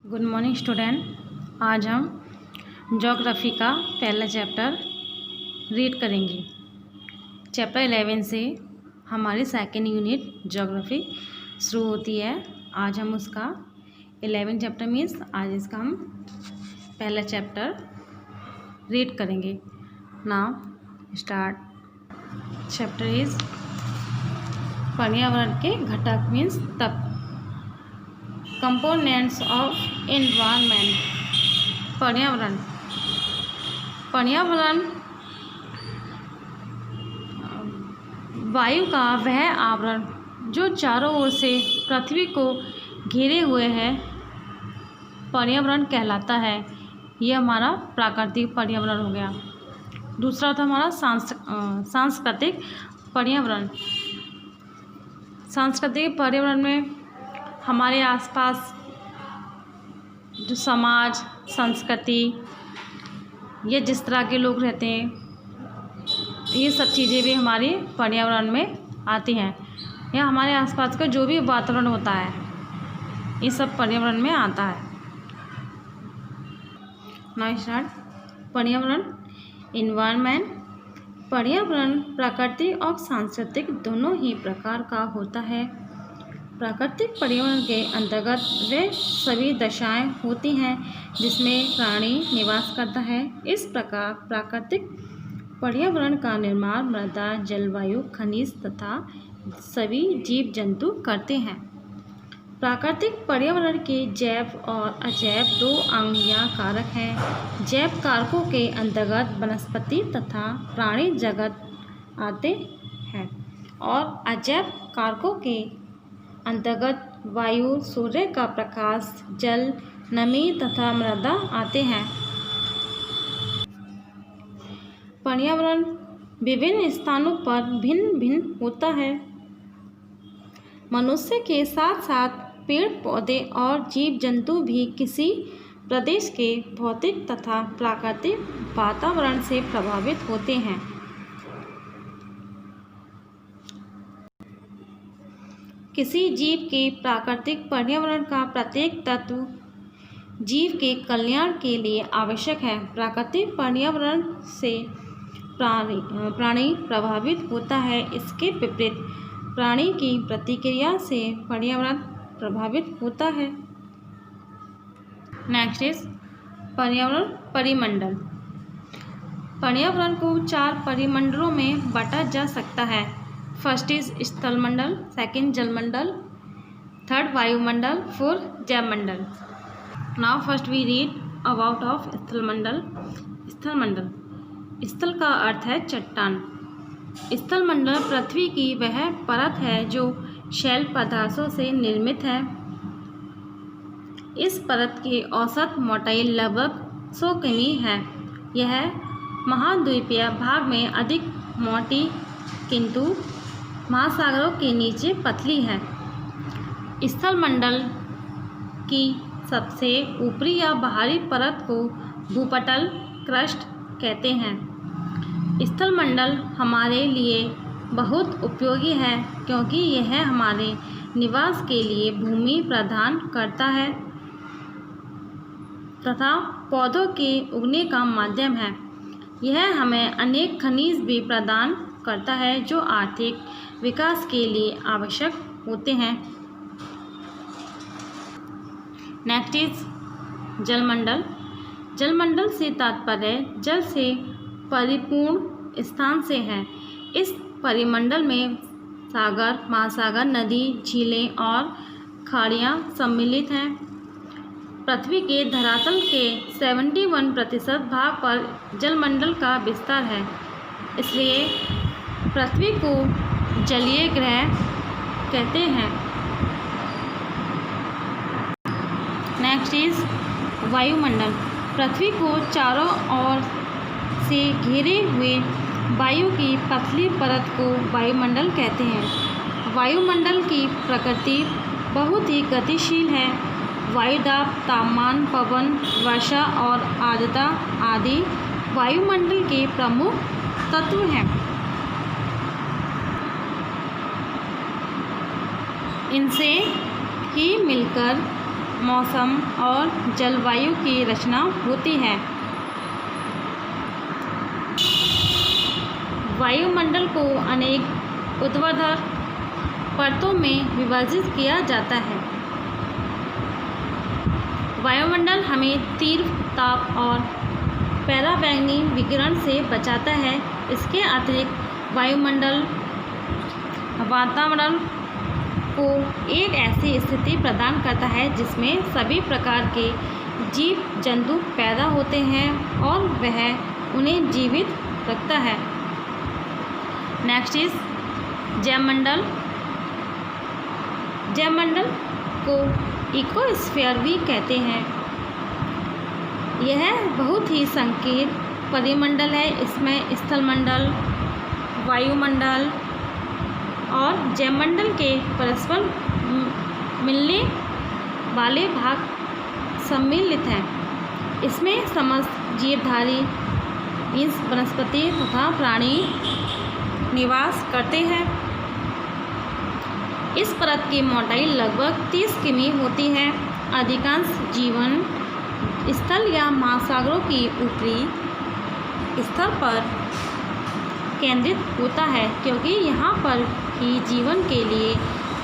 Good morning student. आज हम geography का पहला चैप्टर रीड करेंगे। चैप्टर 11 से हमारी सेकेंड यूनिट ज्योग्राफी शुरू होती है। आज हम उसका 11 चैप्टर मीन्स आज इसका हम पहला चैप्टर रीड करेंगे। Now start. चैप्टर इज पर्यावरण के घटक मीन्स तत्व। Components of environment. पर्यावरण वायु का वह आवरण जो चारों ओर से पृथ्वी को घेरे हुए है पर्यावरण कहलाता है। यह हमारा प्राकृतिक पर्यावरण हो गया। दूसरा था हमारा सांस्कृतिक पर्यावरण। सांस्कृतिक पर्यावरण में हमारे आसपास जो समाज, संस्कृति, ये जिस तरह के लोग रहते हैं, ये सब चीज़ें भी हमारे पर्यावरण में आती हैं। या हमारे आसपास का जो भी वातावरण होता है ये सब पर्यावरण में आता है। Now start. पर्यावरण एनवायरनमेंट। पर्यावरण प्राकृतिक और सांस्कृतिक दोनों ही प्रकार का होता है। प्राकृतिक पर्यावरण के अंतर्गत वे सभी दशाएं होती हैं जिसमें प्राणी निवास करता है। इस प्रकार प्राकृतिक पर्यावरण का निर्माण मृदा, जलवायु, खनिज तथा सभी जीव जंतु करते हैं। प्राकृतिक पर्यावरण के जैव और अजैव दो अंग या कारक हैं। जैव कारकों के अंतर्गत वनस्पति तथा प्राणी जगत आते हैं और अजैव कारकों के अंतर्गत वायु, सूर्य का प्रकाश, जल, नमी तथा मृदा आते हैं। पर्यावरण विभिन्न स्थानों पर भिन्न भिन्न होता है। मनुष्य के साथ साथ पेड़ पौधे और जीव जंतु भी किसी प्रदेश के भौतिक तथा प्राकृतिक वातावरण से प्रभावित होते हैं। किसी जीव के प्राकृतिक पर्यावरण का प्रत्येक तत्व जीव के कल्याण के लिए आवश्यक है। प्राकृतिक पर्यावरण से प्राणी प्रभावित होता है। इसके विपरीत प्राणी की प्रतिक्रिया से पर्यावरण प्रभावित होता है। नेक्स्ट इज पर्यावरण परिमंडल। पर्यावरण को 4 परिमंडलों में बांटा जा सकता है। फर्स्ट इज स्थलमंडल, सेकंड जलमंडल, थर्ड वायुमंडल, फोर्थ जैवमंडल। Now first we read about of स्थलमंडल। स्थलमंडल, स्थल का अर्थ है चट्टान। स्थलमंडल पृथ्वी की वह परत है जो शैल पदार्थों से निर्मित है। इस परत की औसत मोटाई लगभग 100 किमी है। यह महाद्वीपीय भाग में अधिक मोटी किंतु महासागरों के नीचे पतली है। स्थलमंडल की सबसे ऊपरी या बाहरी परत को भूपटल क्रस्ट कहते हैं। स्थलमंडल हमारे लिए बहुत उपयोगी है क्योंकि यह हमारे निवास के लिए भूमि प्रदान करता है तथा पौधों के उगने का माध्यम है। यह हमें अनेक खनिज भी प्रदान करता है जो आर्थिक विकास के लिए आवश्यक होते हैं। Next is जलमंडल। जलमंडल से तात्पर्य जल से परिपूर्ण स्थान से है। इस परिमंडल में सागर, महासागर, नदी, झीलें और खाड़ियाँ सम्मिलित हैं। पृथ्वी के धरातल के 71% भाग पर जलमंडल का विस्तार है। इसलिए पृथ्वी को जलीय ग्रह कहते हैं। नेक्स्ट इज वायुमंडल। पृथ्वी को चारों ओर से घेरे हुए वायु की पतली परत को वायुमंडल कहते हैं। वायुमंडल की प्रकृति बहुत ही गतिशील है। वायुदाब, तापमान, पवन, वर्षा और आर्द्रता आदि वायुमंडल के प्रमुख तत्व हैं। इनसे ही मिलकर मौसम और जलवायु की रचना होती है। वायुमंडल को अनेक ऊर्ध्वाधर परतों में विभाजित किया जाता है। वायुमंडल हमें तीव्र ताप और पराबैंगनी विकिरण से बचाता है। इसके अतिरिक्त वायुमंडल वातावरण को एक ऐसी स्थिति प्रदान करता है जिसमें सभी प्रकार के जीव जंतु पैदा होते हैं और वह उन्हें जीवित रखता है। Next is जैवमंडल। जैवमंडल को इकोस्फीयर भी कहते हैं। यह बहुत ही संकीर्ण परिमंडल है। इसमें स्थलमंडल, वायुमंडल और जैवमंडल के परस्पर मिलने वाले भाग सम्मिलित हैं। इसमें समस्त जीवधारी वनस्पति तथा प्राणी निवास करते हैं। इस परत की मोटाई लगभग 30 किमी होती है। अधिकांश जीवन स्थल या महासागरों की ऊपरी स्तर पर केंद्रित होता है, क्योंकि यहाँ पर ही जीवन के लिए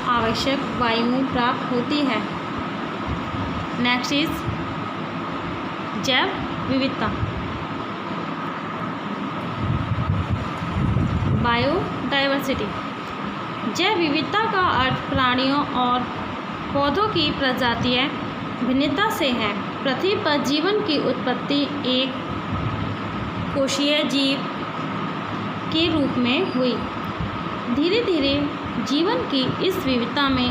आवश्यक वायु प्राप्त होती है। नेक्स्ट इज जैव विविधता। बायोडाइवर्सिटी। जैव विविधता का अर्थ प्राणियों और पौधों की प्रजातीय भिन्नता से है। पृथ्वी पर जीवन की उत्पत्ति एक कोशीय जीव के रूप में हुई। धीरे धीरे जीवन की इस विविधता में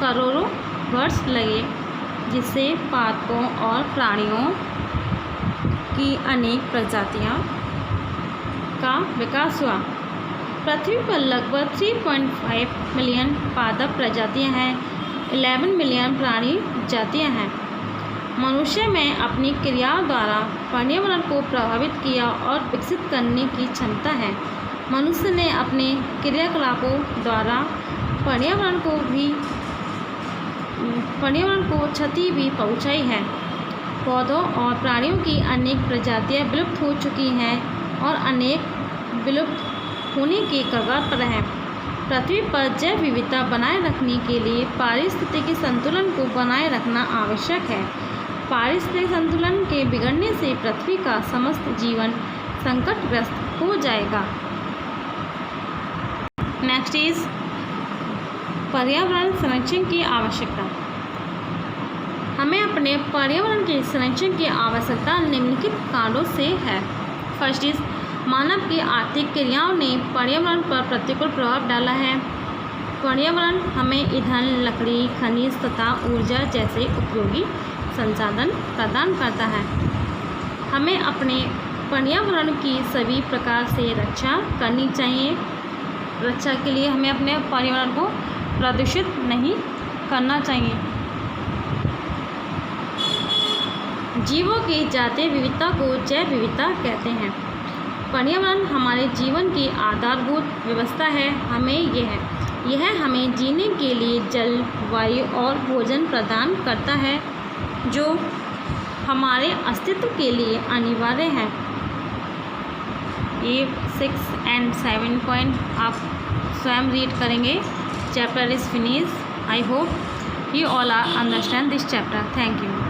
करोड़ों वर्ष लगे, जिससे पादपों और प्राणियों की अनेक प्रजातियां का विकास हुआ। पृथ्वी पर लगभग 3.5 मिलियन पादप प्रजातियां हैं। 11 मिलियन प्राणी जातियां हैं। मनुष्य में अपनी क्रियाओं द्वारा पर्यावरण को प्रभावित किया और विकसित करने की क्षमता है। मनुष्य ने अपने क्रियाकलापों द्वारा पर्यावरण को क्षति भी पहुंचाई है। पौधों और प्राणियों की अनेक प्रजातियां विलुप्त हो चुकी हैं और अनेक विलुप्त होने के कगार पर हैं। पृथ्वी पर जैव विविधता बनाए रखने के लिए पारिस्थितिकी संतुलन को बनाए रखना आवश्यक है। पारिस्थितिक संतुलन के बिगड़ने से पृथ्वी का समस्त जीवन संकटग्रस्त हो जाएगा। नेक्स्ट इज पर्यावरण संरक्षण की आवश्यकता। हमें अपने पर्यावरण के संरक्षण की आवश्यकता निम्नलिखित कारणों से है। फर्स्ट इज मानव की आर्थिक क्रियाओं ने पर्यावरण पर प्रतिकूल प्रभाव डाला है। पर्यावरण हमें ईंधन, लकड़ी, खनिज तथा ऊर्जा जैसे उपयोगी संसाधन प्रदान करता है। हमें अपने पर्यावरण की सभी प्रकार से रक्षा करनी चाहिए। रक्षा के लिए हमें अपने पर्यावरण को प्रदूषित नहीं करना चाहिए। जीवों की जातीय विविधता को जैव विविधता कहते हैं। पर्यावरण हमारे जीवन की आधारभूत व्यवस्था है। यह हमें जीने के लिए जल, वायु और भोजन प्रदान करता है, जो हमारे अस्तित्व के लिए अनिवार्य है। ये 6 and 7 पॉइंट आप स्वयं रीड करेंगे। Chapter is finish. I hope you all understand this chapter. Thank you.